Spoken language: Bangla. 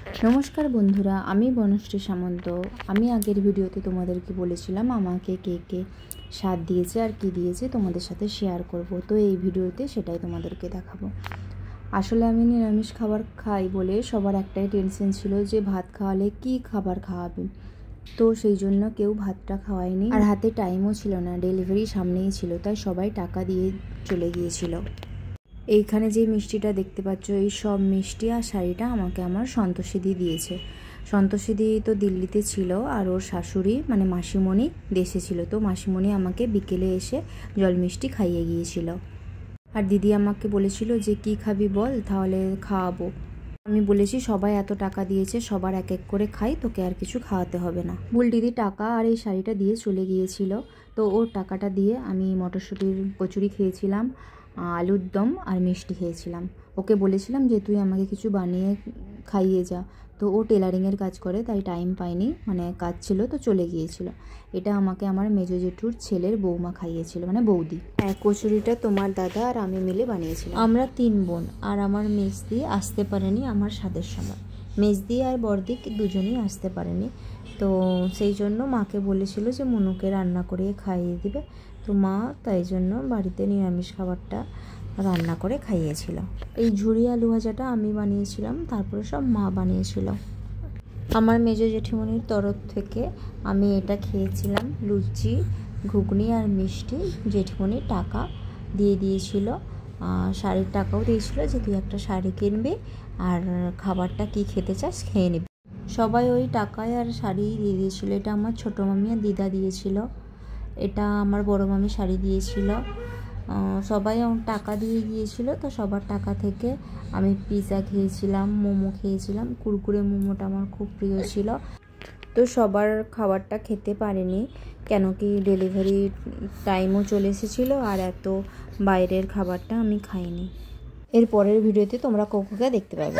নমস্কার বন্ধুরা, আমি বনশ্রী সামন্ত। আমি আগের ভিডিওতে তোমাদেরকে বলেছিলাম আমাকে কে কে স্বাদ দিয়েছে আর কি দিয়েছে তোমাদের সাথে শেয়ার করব। তো এই ভিডিওতে সেটাই তোমাদেরকে দেখাবো। আসলে আমি নিরামিষ খাবার খাই বলে সবার একটাই টেনশন ছিল যে ভাত খাওয়ালে কি খাবার খাওয়াবে। তো সেই জন্য কেউ ভাতটা খাওয়ায়নি, আর হাতে টাইমও ছিল না, ডেলিভারি সামনেই ছিল, তাই সবাই টাকা দিয়ে চলে গিয়েছিল। এইখানে যে মিষ্টিটা দেখতে পাচ্ছ, এই সব মিষ্টি আর শাড়িটা আমাকে আমার সন্তোষীদি দিয়েছে। সন্তোষীদি তো দিল্লিতে ছিল আর ওর শাশুড়ি মানে মাসিমণি দেশে ছিল। তো মাসিমণি আমাকে বিকেলে এসে জল মিষ্টি খাইয়ে গিয়েছিল। আর দিদি আমাকে বলেছিল যে কি খাবি বল, তাহলে খাওয়াবো। আমি বলেছি সবাই এত টাকা দিয়েছে, সবার এক এক করে খাই, তোকে আর কিছু খাওয়াতে হবে না। বুলটিদি টাকা আর এই শাড়িটা দিয়ে চলে গিয়েছিল। তো ওর টাকাটা দিয়ে আমি মটরশুঁটির কচুরি খেয়েছিলাম, আলুর দম আর মিষ্টি খেয়েছিলাম। ওকে বলেছিলাম যে তুই আমাকে কিছু বানিয়ে খাইয়ে যা। তো ও টেলারিংয়ের কাজ করে, তাই টাইম পায়নি, মানে কাজ ছিল তো চলে গিয়েছিল। এটা আমাকে আমার মেজো জেঠুর ছেলের বৌমা খাইয়েছিল, মানে বৌদি। কচুরিটা তোমার দাদা আর আমি মিলে বানিয়েছিলাম। আমরা 3 বোন, আর আমার মেজদি আসতে পারেনি আমার স্বাদের সময়। মেজদি আর বড়দি দুজনেই আসতে পারেনি। তো সেই জন্য মাকে বলেছিল যে মনুকে রান্না করে খাইয়ে দিবে। তো মা তাই জন্য বাড়িতে নিরামিষ খাবারটা রান্না করে খাইয়েছিল। এই ঝুরি আলু ভাজাটা আমি বানিয়েছিলাম, তারপরে সব মা বানিয়েছিল। আমার মেজো জেঠিমণির তরফ থেকে আমি এটা খেয়েছিলাম, লুচি, ঘুগনি আর মিষ্টি। জেঠিমণি টাকা দিয়ে দিয়েছিল, শাড়ির টাকাও দিয়েছিল যে তুই একটা শাড়ি কিনবি আর খাবারটা কি খেতে চাস খেয়ে নিবি। সবাই ওই টাকায় আর শাড়ি দিয়ে দিয়েছিল। এটা আমার ছোটো মামি আর দিদা দিয়েছিল, এটা আমার বড় মামি শাড়ি দিয়েছিল। সবাই টাকা দিয়ে গিয়েছিল। তো সবার টাকা থেকে আমি পিৎজা খেয়েছিলাম, মোমো খেয়েছিলাম। কুরকুরে মোমোটা আমার খুব প্রিয় ছিল। তো সবার খাবারটা খেতে পারিনি, কেন কি ডেলিভারি টাইমও চলে এসেছিলো, আর এত বাইরের খাবারটা আমি খাইনি। এর পরের ভিডিওতে তোমরা কোকোকে দেখতে পাবে।